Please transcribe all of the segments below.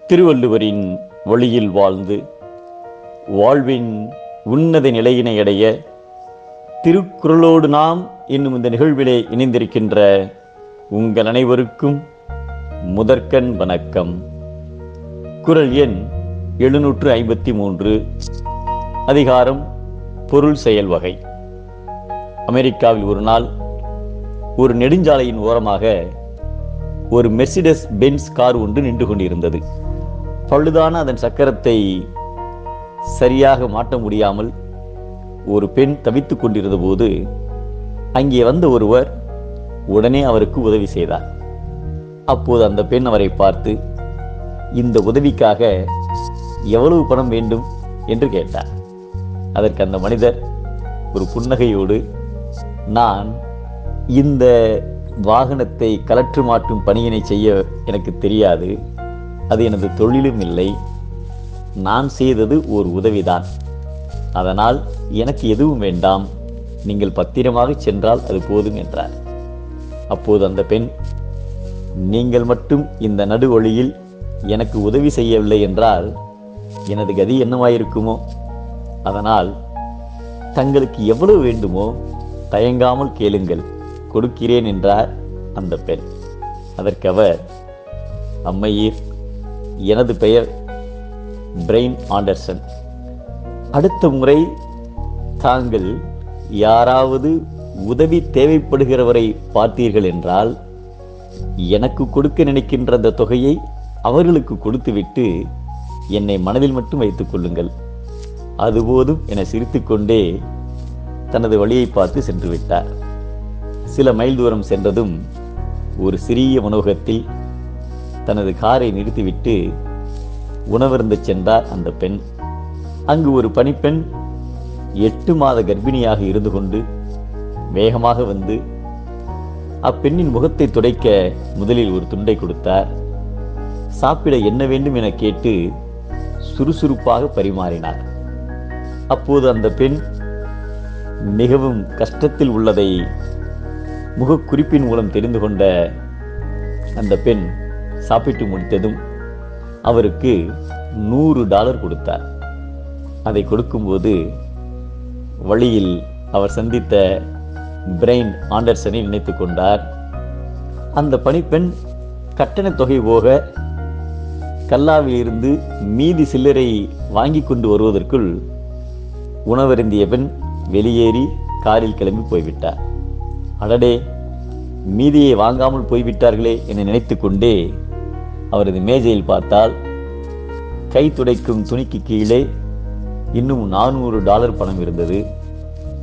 திருவள்ளுவரின் வழியில் வாழ்ந்து வாழ்வின் உன்னத நிலையினை அடைய திருக்குறளோடு நாம் என்னும் இந்த நிகழ்விலே இணைந்திருக்கின்ற உங்கள் அனைவருக்கும் முதற்கண் வணக்கம். குறள் எண் 753, அதிகாரம் பொருள் செயல் வகை. அமெரிக்காவில் ஒரு நாள் ஒரு நெடுஞ்சாலையின் ஓரமாக ஒரு மெர்சிடஸ் பென்ஸ் கார் ஒன்று நின்று கொண்டிருந்தது. பழுதான அதன் சக்கரத்தை சரியாக மாட்ட முடியாமல் ஒரு பெண் தவித்துக் கொண்டிருந்த போது அங்கே வந்த ஒருவர் உடனே அவருக்கு உதவி செய்தார். அப்போது அந்த பெண் அவரை பார்த்து, இந்த உதவிக்காக எவ்வளவு பணம் வேண்டும் என்று கேட்டார். அதற்கு அந்த மனிதர் ஒரு புன்னகையோடு, நான் இந்த வாகனத்தை கலற்று மாற்றும் பணியினை செய்ய எனக்கு தெரியாது, அது எனது தொழிலும் இல்லை, நான் செய்தது ஒரு உதவிதான், அதனால் எனக்கு எதுவும் வேண்டாம், நீங்கள் பத்திரமாக சென்றால் அது போதும் என்றார். அப்போது அந்த பெண், நீங்கள் மட்டும் இந்த நடு வழியில் எனக்கு உதவி செய்யவில்லை என்றால் எனது கதி என்னவாயிருக்குமோ, அதனால் தங்களுக்கு எவ்வளவு வேண்டுமோ தயங்காமல் கேளுங்கள், கொடுக்கிறேன் என்றார் அந்த பெண். அதற்கு அவர், அம்மையீர், எனது பெயர் பிரைன் ஆண்டர்சன். அடுத்த முறை தாங்கள் யாராவது உதவி தேவைப்படுகிறவரை பார்த்தீர்கள் என்றால் எனக்கு கொடுக்க நினைக்கின்ற அந்த தொகையை அவர்களுக்கு கொடுத்துவிட்டு என்னை மனதில் மட்டும் வைத்துக் கொள்ளுங்கள், அதுபோதும் என சிரித்துக்கொண்டே தனது வழியை பார்த்து சென்று விட்டார். சில மைல் தூரம் சென்றதும் ஒரு சிறிய உணவகத்தில் தனது காரை நிறுத்திவிட்டு உணவருந்த சென்றார் அந்த பெண். அங்கு ஒரு பணிப்பெண் 8 மாத கர்ப்பிணியாக இருந்து கொண்டு வேகமாக வந்து அப்பெண்ணின் முகத்தை துடைக்க முதலில் ஒரு துண்டை கொடுத்தார். சாப்பிட என்ன வேண்டும் என கேட்டு சுறுசுறுப்பாக பரிமாறினார். அப்போது அந்த பெண் மிகவும் கஷ்டத்தில் உள்ளதை முகக்குறிப்பின் மூலம் தெரிந்து கொண்ட அந்த பெண் சாப்பிட்டு முடித்ததும் அவருக்கு $100 கொடுத்தார். அதை கொடுக்கும்போது வழியில் அவர் சந்தித்த பிரைன் ஆண்டர்சனை நினைத்து கொண்டார். அந்த பணிப்பெண் கட்டண தொகை போக கல்லாவில் இருந்து மீதி சில்லறை வாங்கி கொண்டு வருவதற்குள் உணவருந்திய பெண் வெளியேறி காரில் கிளம்பி போய்விட்டார். அடடே, மீதியை வாங்காமல் போய்விட்டார்களே என நினைத்து கொண்டே அவரது மேஜையில் பார்த்தால் கை துடைக்கும் துணிக்கு கீழே இன்னும் $400 பணம் இருந்தது.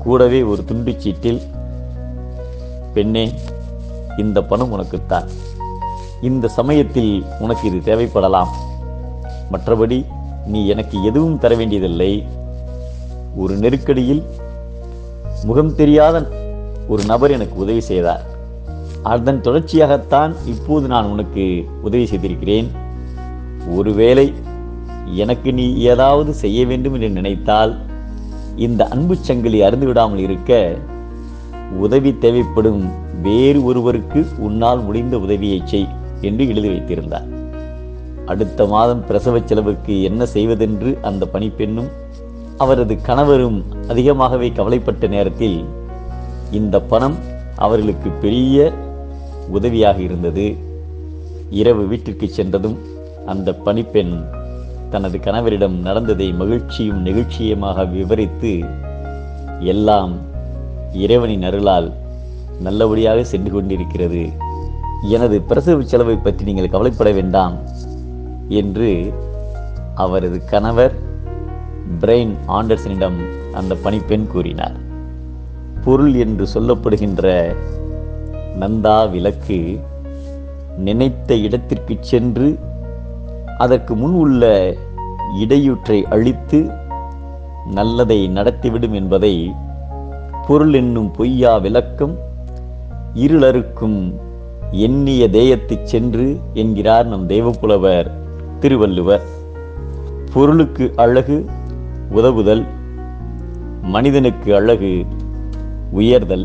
கூடவே ஒரு துண்டுச்சீட்டில், பெண்ணே, இந்த பணம் உனக்குத்தான், இந்த சமயத்தில் உனக்கு இது தேவைப்படலாம், மற்றபடி நீ எனக்கு எதுவும் தர வேண்டியதில்லை. ஒரு நெருக்கடியில் முகம் தெரியாத ஒரு நபர் எனக்கு உதவி செய்தார், அதன் தொடர்ச்சியாகத்தான் இப்போது நான் உனக்கு உதவி செய்திருக்கிறேன். ஒருவேளை எனக்கு நீ ஏதாவது செய்ய வேண்டும் என்று நினைத்தால் இந்த அன்பு சங்கிலி அறுந்து விடாமல் இருக்க உதவி தேவைப்படும் வேறு ஒருவருக்கு உன்னால் முடிந்த உதவியை செய் என்று எழுதி வைத்திருந்தார். அடுத்த மாதம் பிரசவ செலவுக்கு என்ன செய்வதென்று அந்த பணிப்பெண்ணும் அவரது கணவரும் அதிகமாகவே கவலைப்பட்ட நேரத்தில் இந்த பணம் அவர்களுக்கு பெரிய உதவியாக இருந்தது. இரவு வீட்டிற்கு சென்றதும் அந்த பணிப்பெண் தனது கணவரிடம் நடந்ததை மகிழ்ச்சியும் நெகிழ்ச்சியுமாக விவரித்து, எல்லாம் இறைவனின் அருளால் நல்லபடியாக சென்று கொண்டிருக்கிறது, எனது பிரசவ செலவை பற்றி நீங்கள் கவலைப்பட வேண்டாம் என்று அவரது கணவர் பிரைன் ஆண்டர்சனிடம் அந்த பணிப்பெண் கூறினார். பொருள் என்று சொல்லப்படுகின்ற நந்தா விளக்கு நினைத்த இடத்திற்கு சென்று அதற்கு முன் உள்ள இடையூற்றை அழித்து நல்லதை நடத்திவிடும் என்பதை பொருள் என்னும் பொய்யா விளக்கம் இருளறுக்கும் எண்ணிய தேயத்துச் சென்று என்கிறார் நம் தெய்வப்புலவர் திருவள்ளுவர். பொருளுக்கு அழகு உதவுதல், மனிதனுக்கு அழகு உயர்தல்.